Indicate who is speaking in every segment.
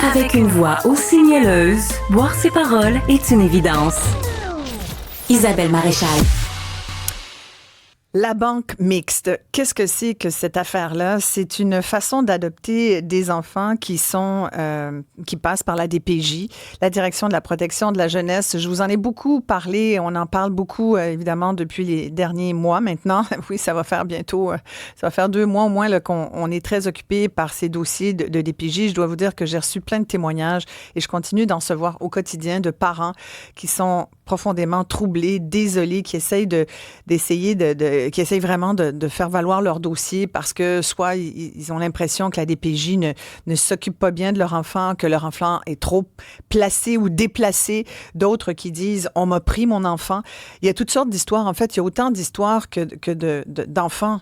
Speaker 1: Avec une voix aussi mielleuse, boire ses paroles est une évidence. Isabelle Maréchal.
Speaker 2: La banque mixte, qu'est-ce que c'est que cette affaire-là? C'est une façon d'adopter des enfants qui passent par la DPJ, la Direction de la protection de la jeunesse. Je vous en ai beaucoup parlé, on en parle beaucoup, évidemment, depuis les derniers mois maintenant. Oui, ça va faire bientôt, ça va faire 2 mois au moins là, qu'on est très occupé par ces dossiers de DPJ. Je dois vous dire que j'ai reçu plein de témoignages et je continue d'en recevoir au quotidien de parents qui sont profondément troublés, désolés, qui essayent qui essayent vraiment de faire valoir leur dossier parce que soit ils ont l'impression que la DPJ ne s'occupe pas bien de leur enfant, que leur enfant est trop placé ou déplacé. D'autres qui disent « on m'a pris mon enfant ». Il y a toutes sortes d'histoires. En fait, il y a autant d'histoires que d'enfants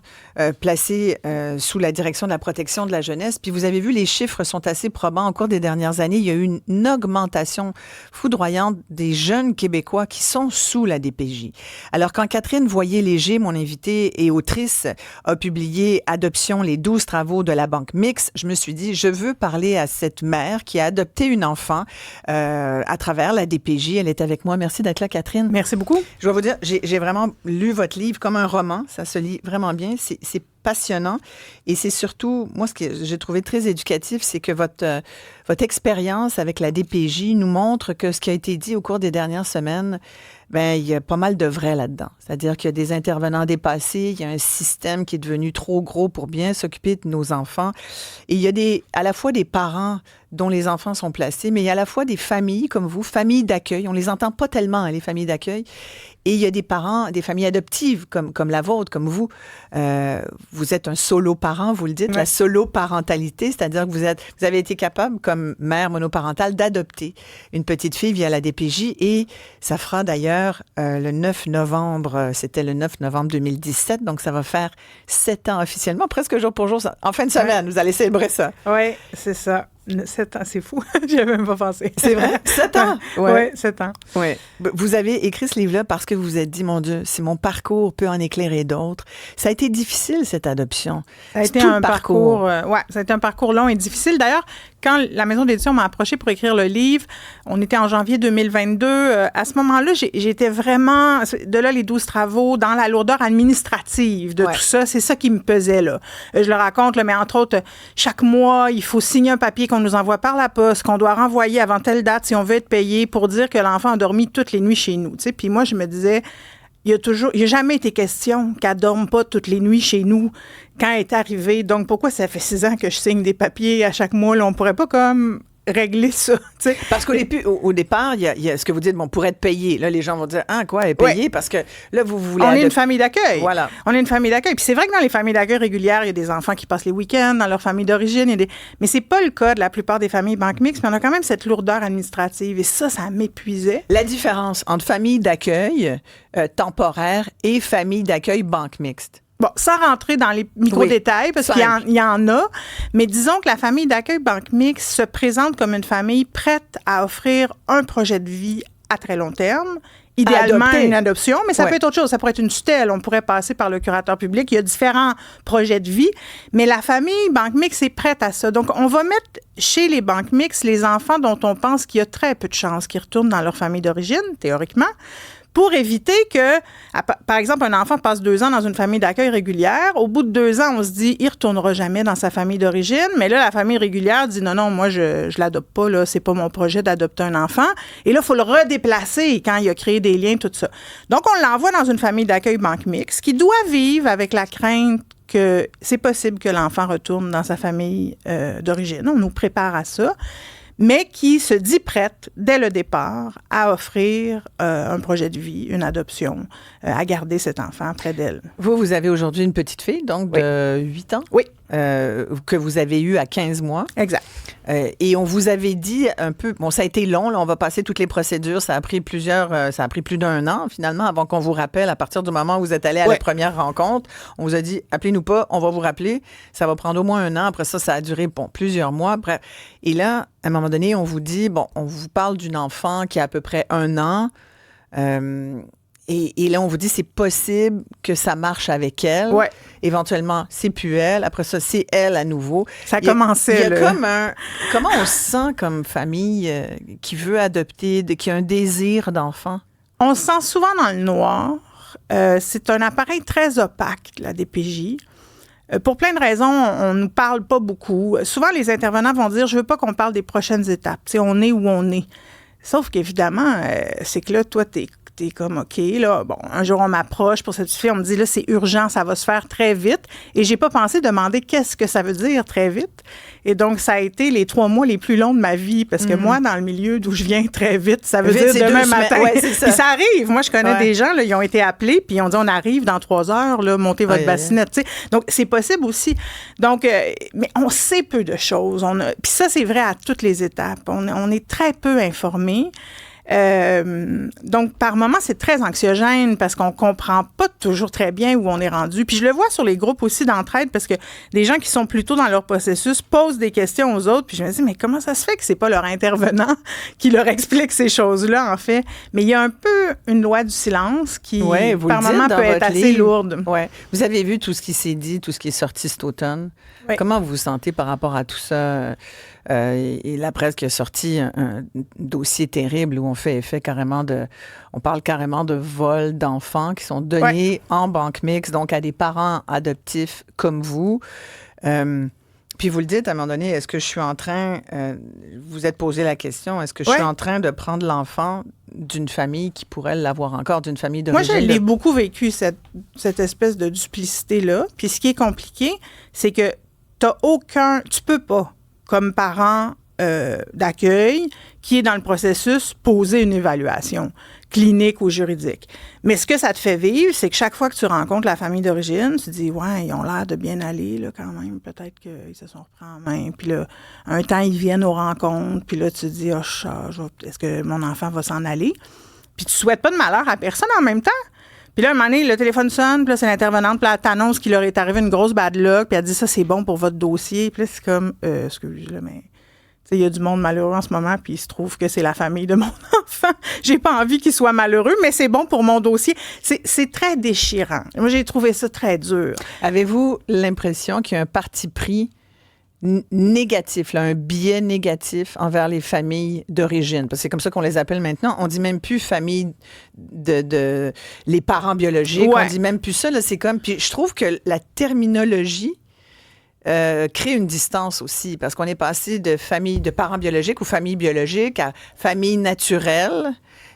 Speaker 2: placés sous la direction de la protection de la jeunesse. Puis vous avez vu, les chiffres sont assez probants. Au cours des dernières années, il y a eu une augmentation foudroyante des jeunes Québécois qui sont sous la DPJ. Alors, quand Catherine Voyer-Léger, mon invitée et autrice, a publié « Adoption, les 12 travaux de la banque mixte », je me suis dit, je veux parler à cette mère qui a adopté une enfant à travers la DPJ. Elle est avec moi. Merci d'être là, Catherine.
Speaker 3: Merci beaucoup.
Speaker 2: Je dois vous dire, j'ai vraiment lu votre livre comme un roman. Ça se lit vraiment bien. C'est passionnant. Et c'est surtout, moi, ce que j'ai trouvé très éducatif, c'est que votre expérience avec la DPJ nous montre que ce qui a été dit au cours des dernières semaines, il y a pas mal de vrai là-dedans. C'est-à-dire qu'il y a des intervenants dépassés, il y a un système qui est devenu trop gros pour bien s'occuper de nos enfants. Et il y a à la fois des parents dont les enfants sont placés, mais il y a à la fois des familles comme vous, familles d'accueil. On les entend pas tellement, hein, les familles d'accueil. Et il y a des parents, des familles adoptives comme la vôtre, comme vous. Vous êtes un solo-parent, vous le dites, ouais. La solo-parentalité, c'est-à-dire que vous avez été capable, comme mère monoparentale, d'adopter une petite fille via la DPJ. Et ça fera d'ailleurs le 9 novembre, c'était le 9 novembre 2017, donc ça va faire 7 ans officiellement, presque jour pour jour. En fin de semaine, vous allez célébrer ça.
Speaker 3: Oui, c'est ça. 7 ans, c'est fou. J'y avais même pas pensé.
Speaker 2: C'est vrai? 7 ans?
Speaker 3: Oui, 7 ans.
Speaker 2: Ouais. Vous avez écrit ce livre-là parce que vous vous êtes dit, mon Dieu, si mon parcours peut en éclairer d'autres. Ça a été difficile, cette adoption.
Speaker 3: Ça a été un parcours. Ça a été un parcours long et difficile. D'ailleurs, quand la maison d'édition m'a approché pour écrire le livre, on était en janvier 2022. À ce moment-là, j'étais vraiment, de là les 12 travaux, dans la lourdeur administrative de tout ça. C'est ça qui me pesait, là. Je le raconte, là, mais entre autres, chaque mois, il faut signer un papier qu'on nous envoie par la poste, qu'on doit renvoyer avant telle date si on veut être payé pour dire que l'enfant a dormi toutes les nuits chez nous. Puis moi, je me disais, il n'y a jamais été question qu'elle ne dorme pas toutes les nuits chez nous quand elle est arrivée. Donc, pourquoi ça fait 6 ans que je signe des papiers à chaque mois? Là, on ne pourrait pas comme régler ça. T'sais.
Speaker 2: Parce qu'au départ, il y a ce que vous dites, pour être payé. Là, les gens vont dire, quoi, elle est payée? Oui. Parce que là, vous voulez...
Speaker 3: On est une famille d'accueil.
Speaker 2: Voilà.
Speaker 3: On est une famille d'accueil. Puis c'est vrai que dans les familles d'accueil régulières, il y a des enfants qui passent les week-ends dans leur famille d'origine. Mais c'est pas le cas de la plupart des familles banque mixte. Mais on a quand même cette lourdeur administrative. Et ça m'épuisait.
Speaker 2: La différence entre famille d'accueil temporaire et famille d'accueil banque mixte.
Speaker 3: Bon, sans rentrer dans les micro-détails, parce qu'il y en a, mais disons que la famille d'accueil banque mixte se présente comme une famille prête à offrir un projet de vie à très long terme, idéalement une adoption, mais ça peut être autre chose. Ça pourrait être une tutelle, on pourrait passer par le curateur public. Il y a différents projets de vie, mais la famille banque mixte est prête à ça. Donc, on va mettre chez les banques mixtes les enfants dont on pense qu'il y a très peu de chances qu'ils retournent dans leur famille d'origine, théoriquement, pour éviter que, par exemple, un enfant passe 2 ans dans une famille d'accueil régulière. Au bout de 2 ans, on se dit, il ne retournera jamais dans sa famille d'origine. Mais là, la famille régulière dit, non, moi, je l'adopte pas, là, c'est pas mon projet d'adopter un enfant. Et là, il faut le redéplacer quand il a créé des liens, tout ça. Donc, on l'envoie dans une famille d'accueil banque mixte qui doit vivre avec la crainte que c'est possible que l'enfant retourne dans sa famille d'origine. On nous prépare à ça, mais qui se dit prête, dès le départ, à offrir un projet de vie, une adoption, à garder cet enfant près d'elle.
Speaker 2: Vous avez aujourd'hui une petite fille, donc de 8 ans?
Speaker 3: Oui.
Speaker 2: Que vous avez eue à 15 mois.
Speaker 3: Exact.
Speaker 2: Et on vous avait dit un peu, ça a été long, là, on va passer toutes les procédures, ça a pris plus d'1 an, finalement, avant qu'on vous rappelle, à partir du moment où vous êtes allé à la première rencontre, on vous a dit, appelez-nous pas, on va vous rappeler, ça va prendre au moins 1 an, après ça a duré, plusieurs mois, bref. Et là, à un moment donné, on vous dit, on vous parle d'une enfant qui a à peu près 1 an, Et là, on vous dit c'est possible que ça marche avec elle.
Speaker 3: Ouais.
Speaker 2: Éventuellement, c'est plus elle. Après ça, c'est elle à nouveau.
Speaker 3: Ça commençait.
Speaker 2: Il y a comme comment on se sent comme famille qui veut adopter, qui a un désir d'enfant?
Speaker 3: On se sent souvent dans le noir. C'est un appareil très opaque, la DPJ. Pour plein de raisons, on ne nous parle pas beaucoup. Souvent, les intervenants vont dire « Je veux pas qu'on parle des prochaines étapes. T'sais, on est où on est. » Sauf qu'évidemment, c'est que là, toi, t'es comme, OK, là, bon, un jour, on m'approche pour cette fille, on me dit, là, c'est urgent, ça va se faire très vite. Et j'ai pas pensé demander qu'est-ce que ça veut dire très vite. Et donc, ça a été les 3 mois les plus longs de ma vie, parce que moi, dans le milieu d'où je viens très vite, ça veut dire demain matin.
Speaker 2: Ouais, c'est ça.
Speaker 3: Puis ça arrive. Moi, je connais des gens, là, ils ont été appelés, puis ils ont dit, on arrive dans 3 heures, là, montez votre bassinette, tu sais. Donc, c'est possible aussi. Donc, mais on sait peu de choses. Puis ça, c'est vrai à toutes les étapes. On est très peu informés. Donc, par moments, c'est très anxiogène parce qu'on comprend pas toujours très bien où on est rendu. Puis je le vois sur les groupes aussi d'entraide parce que des gens qui sont plutôt dans leur processus posent des questions aux autres. Puis je me dis, mais comment ça se fait que c'est pas leur intervenant qui leur explique ces choses-là, en fait? Mais il y a un peu une loi du silence qui, par moments, peut être assez lourde.
Speaker 2: Ouais. Vous avez vu tout ce qui s'est dit, tout ce qui est sorti cet automne.
Speaker 3: Oui.
Speaker 2: Comment vous vous sentez par rapport à tout ça? Et la presse qui a sorti un dossier terrible où on parle carrément de vol d'enfants qui sont donnés en banque mixte, donc à des parents adoptifs comme vous. Puis vous le dites à un moment donné, est-ce que je suis en train, vous êtes posé la question, est-ce que je suis en train de prendre l'enfant d'une famille qui pourrait l'avoir encore, d'une famille d'origine?
Speaker 3: Moi, je l'ai beaucoup vécu, cette espèce de duplicité-là. Puis ce qui est compliqué, c'est que tu peux pas, comme parent d'accueil, qui est dans le processus, poser une évaluation clinique ou juridique. Mais ce que ça te fait vivre, c'est que chaque fois que tu rencontres la famille d'origine, tu te dis, ouais, ils ont l'air de bien aller, là, quand même. Peut-être qu'ils se sont repris en main. Puis là, un temps, ils viennent aux rencontres. Puis là, tu te dis, est-ce que mon enfant va s'en aller? Puis tu souhaites pas de malheur à personne en même temps. Puis là, un moment donné, le téléphone sonne, puis là, c'est l'intervenante, puis là, elle t'annonce qu'il leur est arrivé une grosse bad luck, puis elle dit, ça, c'est bon pour votre dossier. Puis là, c'est comme, excusez-le, mais... Il y a du monde malheureux en ce moment, puis il se trouve que c'est la famille de mon enfant. J'ai pas envie qu'il soit malheureux, mais c'est bon pour mon dossier. C'est très déchirant. Moi, j'ai trouvé ça très dur.
Speaker 2: Avez-vous l'impression qu'il y a un parti pris négatif, là, un biais négatif envers les familles d'origine? Parce que c'est comme ça qu'on les appelle maintenant. On dit même plus famille de les parents biologiques. On dit même plus ça. Là, c'est comme... Puis je trouve que la terminologie crée une distance aussi, parce qu'on est passé de famille de parents biologiques ou famille biologique à famille naturelle.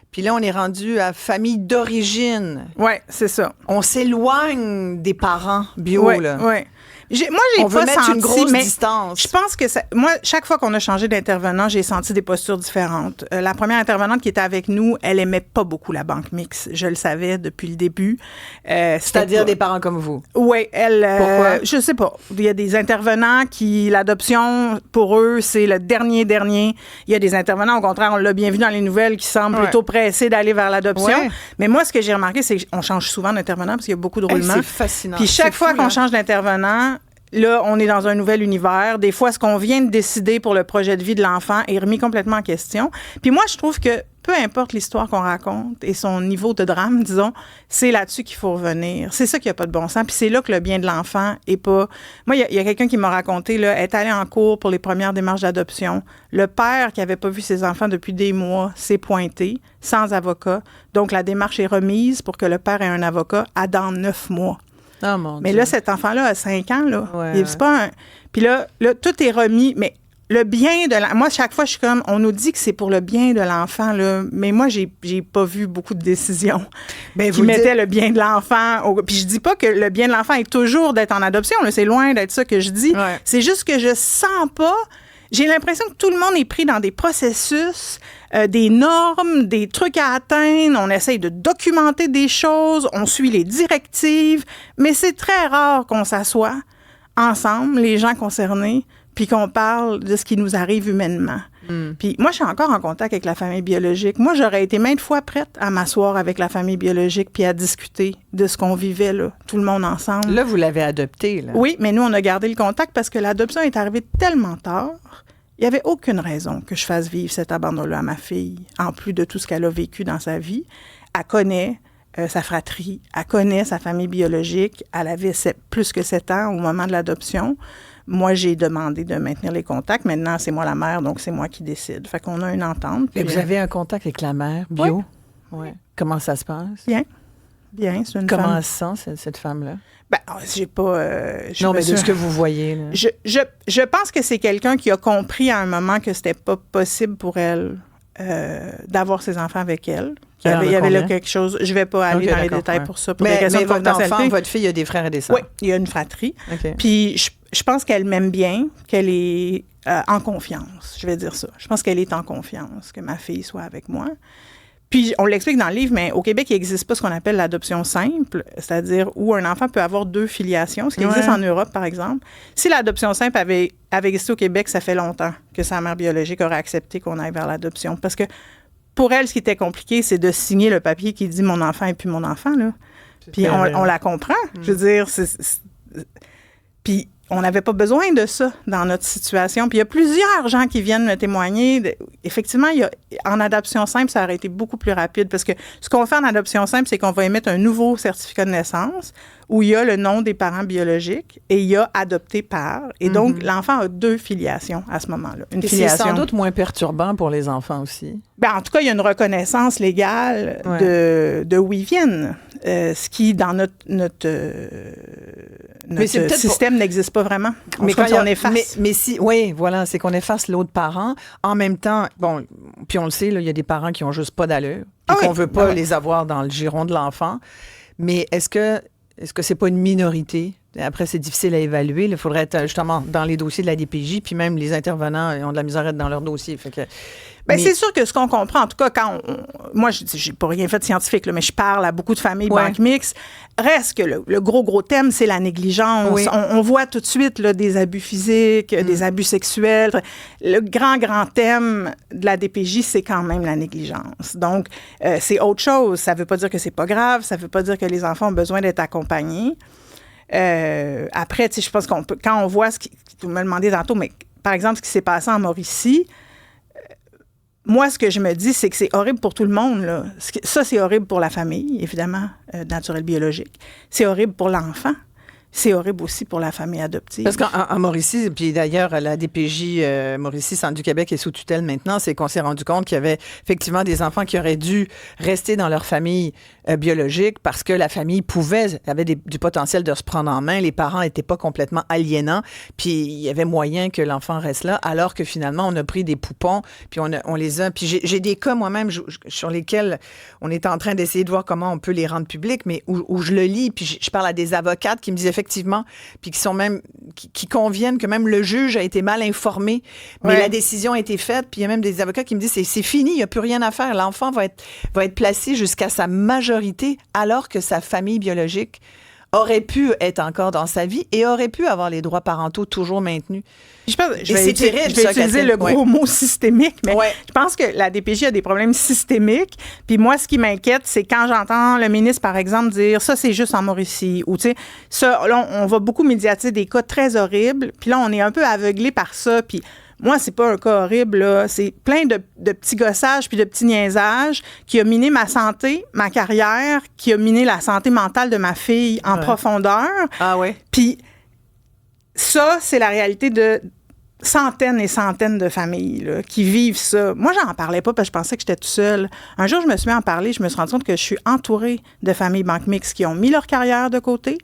Speaker 2: Puis là, on est rendu à famille d'origine.
Speaker 3: Oui, c'est ça.
Speaker 2: On s'éloigne des parents bio, là.
Speaker 3: Oui. Moi, j'ai
Speaker 2: pas
Speaker 3: senti
Speaker 2: une grosse distance.
Speaker 3: Je pense que moi, chaque fois qu'on a changé d'intervenant, j'ai senti des postures différentes. La première intervenante qui était avec nous, elle aimait pas beaucoup la banque mixte. Je le savais depuis le début.
Speaker 2: C'est-à-dire des parents comme vous?
Speaker 3: Oui, elle...
Speaker 2: Pourquoi?
Speaker 3: Je sais pas. Il y a des intervenants qui, l'adoption, pour eux, c'est le dernier. Il y a des intervenants, au contraire, on l'a bien vu dans les nouvelles, qui semblent plutôt pressés d'aller vers l'adoption. Ouais. Mais moi, ce que j'ai remarqué, c'est qu'on change souvent d'intervenant parce qu'il y a beaucoup de roulements.
Speaker 2: C'est fascinant.
Speaker 3: Puis chaque fois qu'on change d'intervenant, là, on est dans un nouvel univers. Des fois, ce qu'on vient de décider pour le projet de vie de l'enfant est remis complètement en question. Puis moi, je trouve que peu importe l'histoire qu'on raconte et son niveau de drame, disons, c'est là-dessus qu'il faut revenir. C'est ça qui n'a pas de bon sens. Puis c'est là que le bien de l'enfant est pas... Moi, il y a quelqu'un qui m'a raconté, là, est allé en cours pour les premières démarches d'adoption. Le père, qui n'avait pas vu ses enfants depuis des mois, s'est pointé, sans avocat. Donc, la démarche est remise pour que le père ait un avocat dans 9 mois.
Speaker 2: Oh, mon
Speaker 3: mais
Speaker 2: Dieu.
Speaker 3: là, cet enfant-là a 5 ans, là.
Speaker 2: Ouais.
Speaker 3: C'est pas un... Puis là, tout est remis, mais le bien de moi, chaque fois, je suis comme, on nous dit que c'est pour le bien de l'enfant, là, mais moi, j'ai pas vu beaucoup de décisions qui mettaient le bien de l'enfant. Puis je dis pas que le bien de l'enfant est toujours d'être en adoption, là, c'est loin d'être ça que je dis.
Speaker 2: Ouais.
Speaker 3: C'est juste que je sens pas... J'ai l'impression que tout le monde est pris dans des processus, des normes, des trucs à atteindre. On essaye de documenter des choses, on suit les directives, mais c'est très rare qu'on s'assoie ensemble, les gens concernés, puis qu'on parle de ce qui nous arrive humainement. Puis moi, je suis encore en contact avec la famille biologique. Moi, j'aurais été maintes fois prête à m'asseoir avec la famille biologique puis à discuter de ce qu'on vivait, là, tout le monde ensemble.
Speaker 2: Là, vous l'avez adopté, là.
Speaker 3: Oui, mais nous, on a gardé le contact parce que l'adoption est arrivée tellement tard. Il n'y avait aucune raison que je fasse vivre cet abandon-là à ma fille, en plus de tout ce qu'elle a vécu dans sa vie. Elle connaît, sa fratrie. Elle connaît sa famille biologique. Elle avait plus que 7 ans au moment de l'adoption. Moi, j'ai demandé de maintenir les contacts. Maintenant, c'est moi la mère, donc c'est moi qui décide. Fait qu'on a une entente.
Speaker 2: Et vous avez un contact avec la mère bio? Oui. Ouais. Comment ça se passe?
Speaker 3: Bien, c'est une
Speaker 2: Comment
Speaker 3: femme.
Speaker 2: elle se sent, cette femme-là?
Speaker 3: Ben, j'ai pas...
Speaker 2: non, mais de ce que vous voyez, là.
Speaker 3: Je pense que c'est quelqu'un qui a compris à un moment que c'était pas possible pour elle d'avoir ses enfants avec elle. Il y avait là quelque chose... Je vais pas aller dans les détails pour ça. Pour
Speaker 2: mais votre enfant, votre fille, il y a des frères et des sœurs?
Speaker 3: Oui, il y a une fratrie. Puis je pense qu'elle m'aime bien, qu'elle est en confiance. Je vais dire ça. Je pense qu'elle est en confiance, que ma fille soit avec moi. Puis, on l'explique dans le livre, mais au Québec, il n'existe pas ce qu'on appelle l'adoption simple, c'est-à-dire où un enfant peut avoir 2 filiations, ce qui existe en Europe, par exemple. Si l'adoption simple avait existé au Québec, ça fait longtemps que sa mère biologique aurait accepté qu'on aille vers l'adoption. Parce que pour elle, ce qui était compliqué, c'est de signer le papier qui dit « mon enfant et puis mon enfant ». Là. Puis on la comprend. Je veux dire, puis on n'avait pas besoin de ça dans notre situation. Puis il y a plusieurs gens qui viennent me témoigner. Effectivement, en adoption simple, ça aurait été beaucoup plus rapide parce que ce qu'on fait en adoption simple, c'est qu'on va émettre un nouveau certificat de naissance où il y a le nom des parents biologiques et il y a adopté par. Et donc, l'enfant a 2 filiations à ce moment-là. Une filiation.
Speaker 2: C'est sans doute moins perturbant pour les enfants aussi.
Speaker 3: Ben, en tout cas, il y a une reconnaissance légale de où ils viennent, ce qui, dans notre système, n'existe pas vraiment.
Speaker 2: Mais quand on efface. Mais si, oui, voilà, c'est qu'on efface l'autre parent. En même temps, bon, puis on le sait, il y a des parents qui ont juste pas d'allure, puis qu'on veut pas les avoir dans le giron de l'enfant. Mais est-ce que c'est pas une minorité? Après, c'est difficile à évaluer. Il faudrait être justement dans les dossiers de la DPJ, puis même les intervenants ont de la misère à être dans leurs dossiers. Fait que,
Speaker 3: c'est sûr que ce qu'on comprend, en tout cas, moi, j'ai pas rien fait de scientifique, là, mais je parle à beaucoup de familles banques mixtes, reste que le gros thème, c'est la négligence. Oui. On voit tout de suite là, des abus physiques, des abus sexuels. Le grand thème de la DPJ, c'est quand même la négligence. Donc, c'est autre chose. Ça veut pas dire que c'est pas grave, ça veut pas dire que les enfants ont besoin d'être accompagnés. Après, je pense qu'on peut, quand on voit vous me demandez tantôt, mais par exemple, ce qui s'est passé en Mauricie, moi, ce que je me dis, c'est que c'est horrible pour tout le monde, là. Ça, c'est horrible pour la famille, évidemment, naturelle biologique. C'est horrible pour l'enfant. C'est horrible aussi pour la famille adoptive.
Speaker 2: Parce qu'en Mauricie, puis d'ailleurs, la DPJ Mauricie, Centre du Québec est sous tutelle maintenant, c'est qu'on s'est rendu compte qu'il y avait effectivement des enfants qui auraient dû rester dans leur famille biologique parce que la famille avait du potentiel de se prendre en main. Les parents n'étaient pas complètement aliénants, puis il y avait moyen que l'enfant reste là, alors que finalement, on a pris des poupons, puis on les a... Puis j'ai des cas moi-même sur lesquels on est en train d'essayer de voir comment on peut les rendre publics, mais où je le lis, puis je parle à des avocates qui me disent effectivement, puis qui conviennent que même le juge a été mal informé, mais la décision a été faite, puis il y a même des avocats qui me disent c'est fini, il n'y a plus rien à faire, l'enfant va être placé jusqu'à sa majorité, alors que sa famille biologique aurait pu être encore dans sa vie et aurait pu avoir les droits parentaux toujours maintenus.
Speaker 3: Je vais utiliser le gros mot systémique, mais je pense que la DPJ a des problèmes systémiques. Puis moi, ce qui m'inquiète, c'est quand j'entends le ministre, par exemple, dire « ça, c'est juste en Mauricie » ou, tu sais, ça, là, on va beaucoup médiatiser des cas très horribles. Puis là, on est un peu aveuglé par ça. Puis moi, c'est pas un cas horrible, là. C'est plein de petits gossages puis de petits niaisages qui a miné ma santé, ma carrière, qui a miné la santé mentale de ma fille en profondeur.
Speaker 2: Ah ouais?
Speaker 3: Puis ça, c'est la réalité de centaines et centaines de familles là, qui vivent ça. Moi, j'en parlais pas parce que je pensais que j'étais toute seule. Un jour, je me suis mis à en parler, je me suis rendu compte que je suis entourée de familles banques mixtes qui ont mis leur carrière de côté,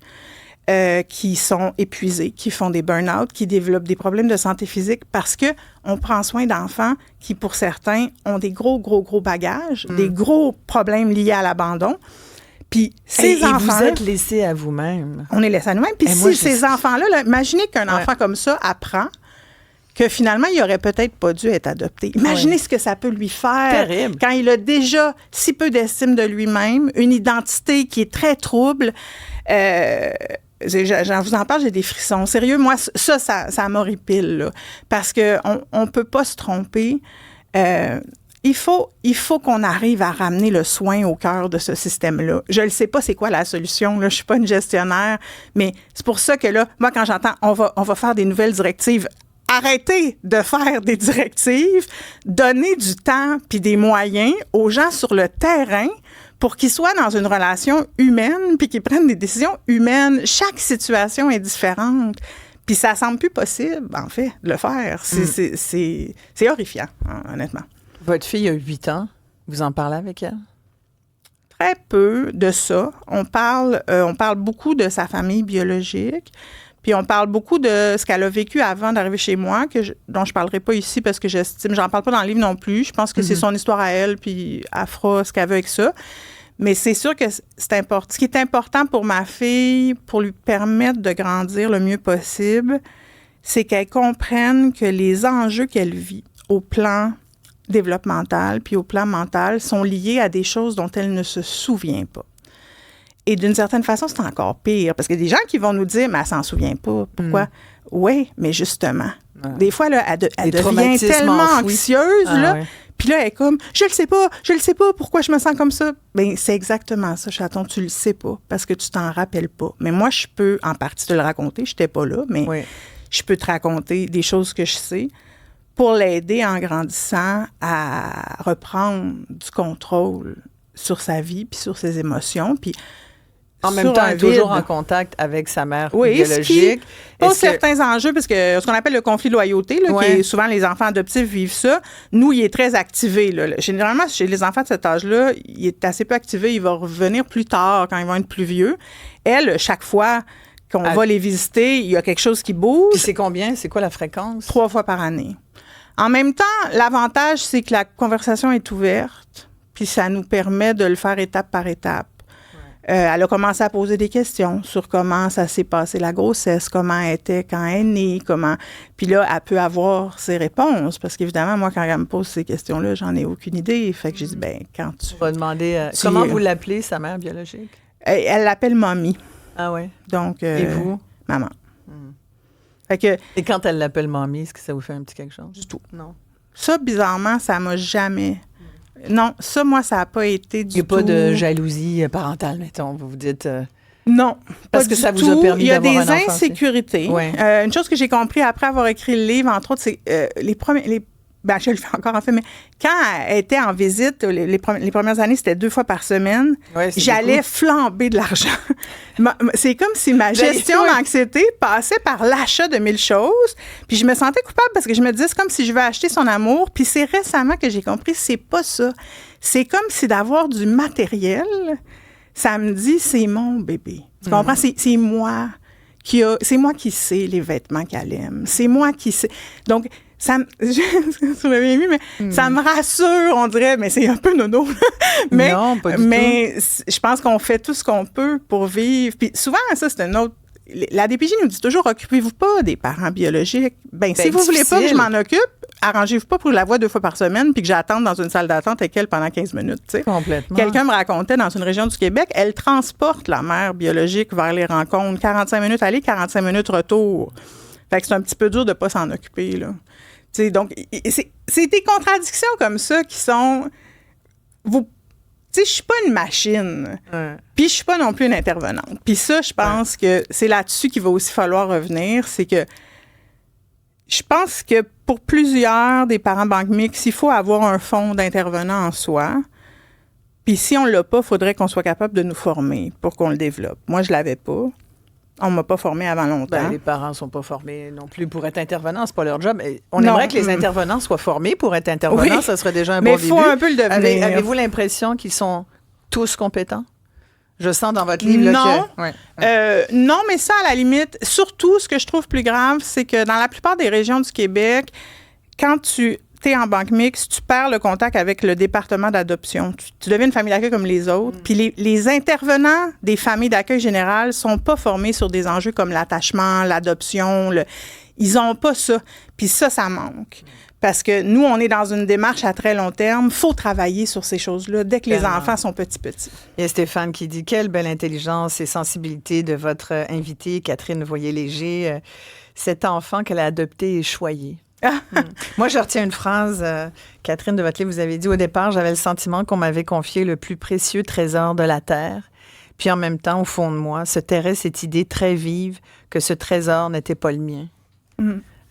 Speaker 3: qui sont épuisés, qui font des burn-out, qui développent des problèmes de santé physique parce que on prend soin d'enfants qui, pour certains, ont des gros bagages, des gros problèmes liés à l'abandon. Puis ces enfants-là...
Speaker 2: vous êtes laissés à vous-même.
Speaker 3: On est laissés à nous-mêmes. Puis ces enfants-là, là, imaginez qu'un enfant comme ça apprend que finalement, il aurait peut-être pas dû être adopté. Imaginez ce que ça peut lui faire.
Speaker 2: Terrible.
Speaker 3: Quand il a déjà si peu d'estime de lui-même, une identité qui est très trouble. J'en vous en parle, j'ai des frissons. Sérieux, moi, ça m'horripile, là, parce qu'on peut pas se tromper. Il faut qu'on arrive à ramener le soin au cœur de ce système-là. Je ne sais pas c'est quoi la solution, là, je suis pas une gestionnaire, mais c'est pour ça que là, moi, quand j'entends on va faire des nouvelles directives, arrêtez de faire des directives, donnez du temps puis des moyens aux gens sur le terrain pour qu'ils soient dans une relation humaine puis qu'ils prennent des décisions humaines. Chaque situation est différente. Puis ça semble plus possible, en fait, de le faire. C'est horrifiant, hein, honnêtement.
Speaker 2: Votre fille a 8 ans. Vous en parlez avec elle?
Speaker 3: Très peu de ça. On parle beaucoup de sa famille biologique. Puis on parle beaucoup de ce qu'elle a vécu avant d'arriver chez moi, dont je ne parlerai pas ici parce que j'en parle pas dans le livre non plus. Je pense que c'est son histoire à elle, puis elle fera ce qu'elle veut avec ça. Mais c'est sûr que c'est important. Ce qui est important pour ma fille, pour lui permettre de grandir le mieux possible, c'est qu'elle comprenne que les enjeux qu'elle vit au plan développemental puis au plan mental sont liés à des choses dont elle ne se souvient pas. Et d'une certaine façon, c'est encore pire. Parce qu'il y a des gens qui vont nous dire, mais elle s'en souvient pas. Pourquoi? Oui, mais justement. Des fois, là, elle devient tellement anxieuse, là. Puis là, elle est comme, je le sais pas, pourquoi je me sens comme ça? Bien, c'est exactement ça, chaton, tu le sais pas, parce que tu t'en rappelles pas. Mais moi, je peux, en partie, te le raconter. Je n'étais pas là, mais je peux te raconter des choses que je sais pour l'aider en grandissant à reprendre du contrôle sur sa vie puis sur ses émotions. Puis
Speaker 2: en même temps, elle est toujours en contact avec sa mère biologique.
Speaker 3: Pose certains enjeux, parce que ce qu'on appelle le conflit de loyauté, là, qui est souvent les enfants adoptifs vivent ça, nous, il est très activé. Là. Généralement, chez les enfants de cet âge-là, il est assez peu activé. Il va revenir plus tard, quand ils vont être plus vieux. Elle, chaque fois qu'on va les visiter, il y a quelque chose qui bouge.
Speaker 2: Puis c'est combien? C'est quoi la fréquence?
Speaker 3: 3 fois par année. En même temps, l'avantage, c'est que la conversation est ouverte, puis ça nous permet de le faire étape par étape. Elle a commencé à poser des questions sur comment ça s'est passé la grossesse, comment elle était quand elle est née, comment... Puis là, elle peut avoir ses réponses, parce qu'évidemment, moi, quand elle me pose ces questions-là, j'en ai aucune idée. Fait que j'ai dit, ben quand tu...
Speaker 2: On va demander... comment vous l'appelez, sa mère biologique?
Speaker 3: Elle l'appelle Mommy.
Speaker 2: Ah oui?
Speaker 3: Donc...
Speaker 2: Et vous?
Speaker 3: Maman. Fait que...
Speaker 2: Et quand elle l'appelle Mommy, est-ce que ça vous fait un petit quelque chose?
Speaker 3: Du tout.
Speaker 2: Non.
Speaker 3: Ça, bizarrement, ça m'a jamais... Non, ça, moi, ça n'a pas été du tout...
Speaker 2: Il n'y a pas de jalousie parentale, mettons, vous vous dites...
Speaker 3: Non,
Speaker 2: parce que ça vous a permis d'avoir un enfant.
Speaker 3: Il y a des insécurités. Une chose que j'ai compris après avoir écrit le livre, entre autres, c'est je le fais encore en fait, mais quand elle était en visite, les premières années, c'était 2 fois par semaine, j'allais flamber de l'argent. C'est comme si ma gestion d'anxiété passait par l'achat de 1000 choses, puis je me sentais coupable parce que je me disais, c'est comme si je veux acheter son amour, puis c'est récemment que j'ai compris, c'est pas ça. C'est comme si d'avoir du matériel, ça me dit, c'est mon bébé. Tu comprends? C'est moi qui sais les vêtements qu'elle aime. C'est moi qui sais. Donc, ça me, je l'avais mis, mais ça me rassure, on dirait, mais c'est un peu nono. mais,
Speaker 2: non, pas du tout.
Speaker 3: Mais je pense qu'on fait tout ce qu'on peut pour vivre. Puis souvent, ça, c'est un autre... La DPJ nous dit toujours, occupez-vous pas des parents biologiques. Si vous voulez pas que je m'en occupe, arrangez-vous pas pour que je la voie 2 fois par semaine puis que j'attende dans une salle d'attente avec elle pendant 15 minutes. T'sais.
Speaker 2: Complètement.
Speaker 3: Quelqu'un me racontait dans une région du Québec, elle transporte la mère biologique vers les rencontres. 45 minutes aller, 45 minutes retour. Fait que c'est un petit peu dur de pas s'en occuper, là. T'sais, donc, c'est des contradictions comme ça qui sont... Tu sais, je suis pas une machine. Puis je suis pas non plus une intervenante. Puis ça, je pense que c'est là-dessus qu'il va aussi falloir revenir. C'est que je pense que pour plusieurs des parents banque mixte, il faut avoir un fonds d'intervenants en soi. Puis si on l'a pas, il faudrait qu'on soit capable de nous former pour qu'on le développe. Moi, je l'avais pas. On m'a pas formé avant longtemps.
Speaker 2: Les parents sont pas formés non plus pour être intervenants, c'est pas leur job. On aimerait que les intervenants soient formés pour être intervenants, ça serait déjà un bon début. Mais il
Speaker 3: faut un peu le devenir.
Speaker 2: Avez-vous l'impression qu'ils sont tous compétents? Je sens dans votre livre
Speaker 3: non, mais ça, à la limite, surtout, ce que je trouve plus grave, c'est que dans la plupart des régions du Québec, quand tu es en banque mixte, tu perds le contact avec le département d'adoption. Tu deviens une famille d'accueil comme les autres. Puis les intervenants des familles d'accueil générales sont pas formés sur des enjeux comme l'attachement, l'adoption. Ils n'ont pas ça. Puis ça manque. Parce que nous, on est dans une démarche à très long terme. Il faut travailler sur ces choses-là dès que les enfants sont petits.
Speaker 2: Il y a Stéphane qui dit « Quelle belle intelligence et sensibilité de votre invitée, Catherine Voyer-Léger. Cet enfant qu'elle a adopté est choyé. » Moi, je retiens une phrase, Catherine, de votre livre. Vous avez dit « Au départ, j'avais le sentiment qu'on m'avait confié le plus précieux trésor de la terre. Puis en même temps, au fond de moi, se terrait cette idée très vive que ce trésor n'était pas le mien. »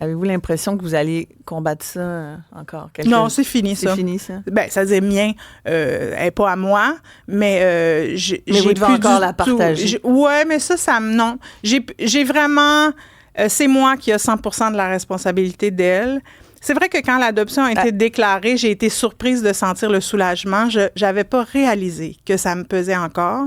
Speaker 2: Avez-vous l'impression que vous allez combattre ça encore?
Speaker 3: Non, c'est fini, ça.
Speaker 2: C'est fini, ça?
Speaker 3: Ben, ça dit mien. Elle n'est pas à moi, mais j'ai
Speaker 2: vous devez encore la partager.
Speaker 3: Oui, mais ça me... Non. J'ai vraiment... c'est moi qui ai 100% de la responsabilité d'elle. C'est vrai que quand l'adoption a été déclarée, j'ai été surprise de sentir le soulagement. Je n'avais pas réalisé que ça me pesait encore.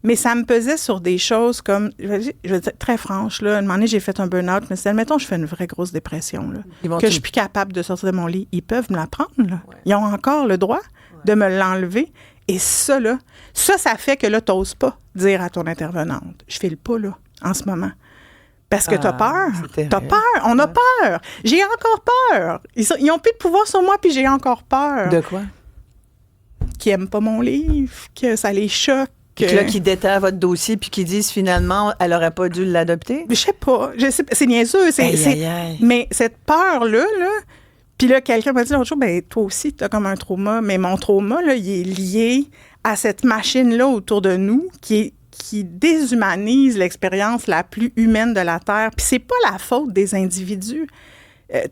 Speaker 3: Mais ça me pesait sur des choses comme, je vais dire très franche, là, à un moment donné, j'ai fait un burn-out, mais c'est, admettons, je fais une vraie grosse dépression, là, que je suis plus capable de sortir de mon lit. Ils peuvent me la prendre, là. Ouais. Ils ont encore le droit de me l'enlever. Et ça, là, ça fait que là, t'oses pas dire à ton intervenante, je file pas, là, en ce moment. Parce que t'as peur. T'as peur. On a peur. J'ai encore peur. Ils ont plus de pouvoir sur moi, puis j'ai encore peur.
Speaker 2: De quoi?
Speaker 3: Qu'ils aiment pas mon livre, que ça les choque.
Speaker 2: Puis là, qui déterrent votre dossier puis qui disent finalement, elle aurait pas dû l'adopter?
Speaker 3: Je sais pas. C'est niaiseux. Mais cette peur-là, puis là, quelqu'un m'a dit l'autre jour, ben toi aussi, tu as comme un trauma. Mais mon trauma, là, il est lié à cette machine-là autour de nous qui déshumanise l'expérience la plus humaine de la Terre. Puis c'est pas la faute des individus.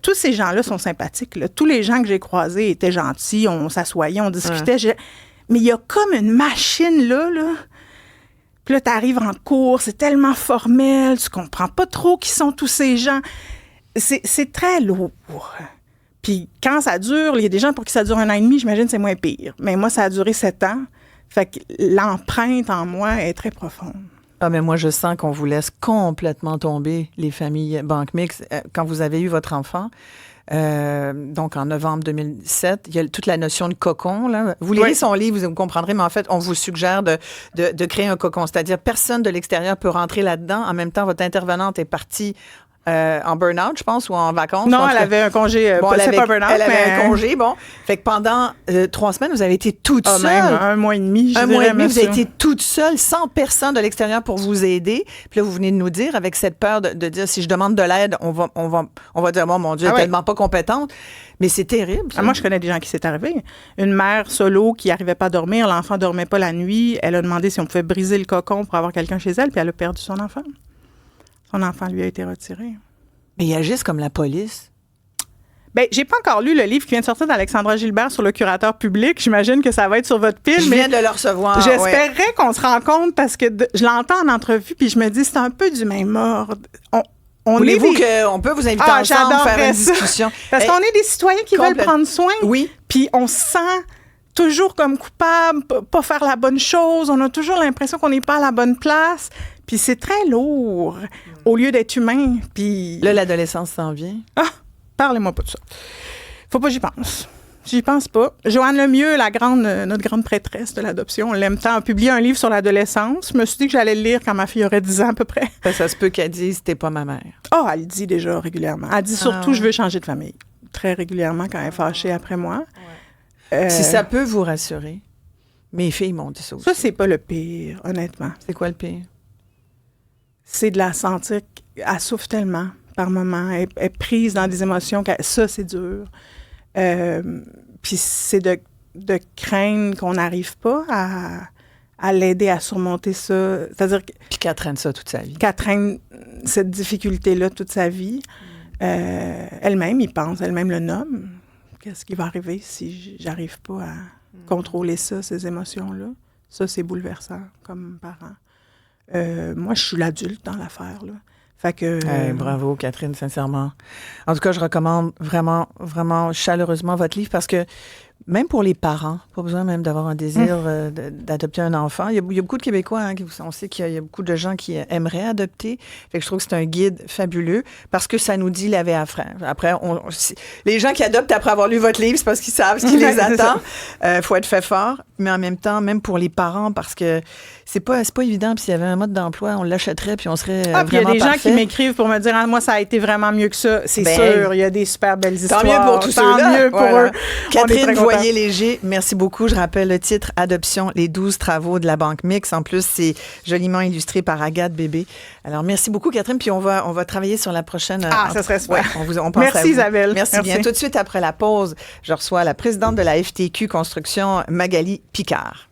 Speaker 3: Tous ces gens-là sont sympathiques, là. Tous les gens que j'ai croisés étaient gentils, on s'assoyait, on discutait. Mais il y a comme une machine là. Puis là, tu arrives en cours, c'est tellement formel, tu comprends pas trop qui sont tous ces gens. C'est très lourd. Puis quand ça dure, il y a des gens pour qui ça dure 1 an et demi, j'imagine que c'est moins pire. Mais moi, ça a duré 7 ans. Fait que l'empreinte en moi est très profonde.
Speaker 2: Ah, mais moi, je sens qu'on vous laisse complètement tomber, les familles banque mixte. Quand vous avez eu votre enfant, donc en novembre 2007, il y a toute la notion de cocon. Là. Vous lirez son livre, vous comprendrez, mais en fait, on vous suggère de créer un cocon. C'est-à-dire, personne de l'extérieur peut rentrer là-dedans. En même temps, votre intervenante est partie en burn-out, je pense, ou en vacances.
Speaker 3: Non, elle avait un congé. C'est pas burn-out,
Speaker 2: elle avait un congé, bon. Fait que pendant 3 semaines, vous avez été toute seule.
Speaker 3: Même 1 mois et demi, je dirais.
Speaker 2: 1 mois et demi, vous avez été toute seule, sans personne de l'extérieur pour vous aider. Puis là, vous venez de nous dire, avec cette peur de dire, si je demande de l'aide, on va dire, oh, mon Dieu, elle est tellement pas compétente. Mais c'est terrible.
Speaker 3: Moi, je connais des gens qui s'est arrivé. Une mère solo qui n'arrivait pas à dormir, l'enfant dormait pas la nuit. Elle a demandé si on pouvait briser le cocon pour avoir quelqu'un chez elle, puis elle a perdu son enfant. Son enfant lui a été retiré.
Speaker 2: Mais ils agissent comme la police.
Speaker 3: Bien, j'ai pas encore lu le livre qui vient de sortir d'Alexandra Gilbert sur le curateur public. J'imagine que ça va être sur votre pile.
Speaker 2: Je viens de le recevoir.
Speaker 3: J'espérais qu'on se rencontre parce que je l'entends en entrevue puis je me dis c'est un peu du même ordre.
Speaker 2: Voulez-vous qu'on peut vous inviter ensemble à faire une discussion?
Speaker 3: Parce qu'on est des citoyens qui veulent prendre soin.
Speaker 2: Oui.
Speaker 3: Puis on se sent toujours comme coupable, pas faire la bonne chose. On a toujours l'impression qu'on n'est pas à la bonne place. Puis c'est très lourd au lieu d'être humain. Puis
Speaker 2: là, l'adolescence s'en vient.
Speaker 3: Ah, parlez-moi pas de ça. Faut pas que j'y pense. J'y pense pas. Joanne Lemieux, notre grande prêtresse de l'adoption, on l'aime tant, a publié un livre sur l'adolescence. Je me suis dit que j'allais le lire quand ma fille aurait 10 ans à peu près.
Speaker 2: Ça se peut qu'elle dise « t'es pas ma mère ».
Speaker 3: Ah, elle le dit déjà régulièrement. Elle dit surtout « je veux changer de famille ». Très régulièrement quand elle est fâchée après moi.
Speaker 2: Ouais. Si ça peut vous rassurer, mes filles m'ont dit ça aussi.
Speaker 3: Ça, c'est pas le pire, honnêtement.
Speaker 2: C'est quoi le pire?
Speaker 3: C'est de la sentir qu'elle souffre tellement par moments. Elle est prise dans des émotions. Ça, c'est dur. Puis c'est de craindre qu'on n'arrive pas à l'aider à surmonter ça. C'est-à-dire
Speaker 2: puis qu'elle traîne ça toute sa vie.
Speaker 3: Qu'elle traîne cette difficulté-là toute sa vie. Elle-même y pense, elle-même le nomme. Qu'est-ce qui va arriver si j'arrive pas à contrôler ça, ces émotions-là? Ça, c'est bouleversant comme parent. Moi, je suis l'adulte dans l'affaire, là. Fait que...
Speaker 2: bravo, Catherine, sincèrement. En tout cas, je recommande vraiment, vraiment chaleureusement votre livre parce que même pour les parents, pas besoin même d'avoir un désir d'adopter un enfant. Il y a beaucoup de Québécois, hein, on sait qu'il y a beaucoup de gens qui aimeraient adopter. Fait que je trouve que c'est un guide fabuleux parce que ça nous dit la vie à frère. Après, les gens qui adoptent après avoir lu votre livre, c'est parce qu'ils savent ce qui les attend. Faut être fait fort, mais en même temps, même pour les parents, parce que c'est pas évident. Puis s'il y avait un mode d'emploi, on l'achèterait puis on serait vraiment parfait.
Speaker 3: Il y a des gens qui m'écrivent pour me dire moi, ça a été vraiment mieux que ça. C'est sûr, il y a des super belles histoires.
Speaker 2: Tant mieux pour tous ceux-là.
Speaker 3: Tant mieux pour eux.
Speaker 2: Catherine Voyer-Léger, merci beaucoup. Je rappelle le titre Adoption, les 12 travaux de la Banque Mixte. En plus, c'est joliment illustré par Agathe Bébé. Alors, merci beaucoup, Catherine. Puis on va travailler sur la prochaine.
Speaker 3: Ça serait super.
Speaker 2: Ouais, on pense
Speaker 3: merci,
Speaker 2: à vous.
Speaker 3: Isabelle.
Speaker 2: Merci bien. Tout de suite après la pause, je reçois la présidente de la FTQ Construction, Magali Picard.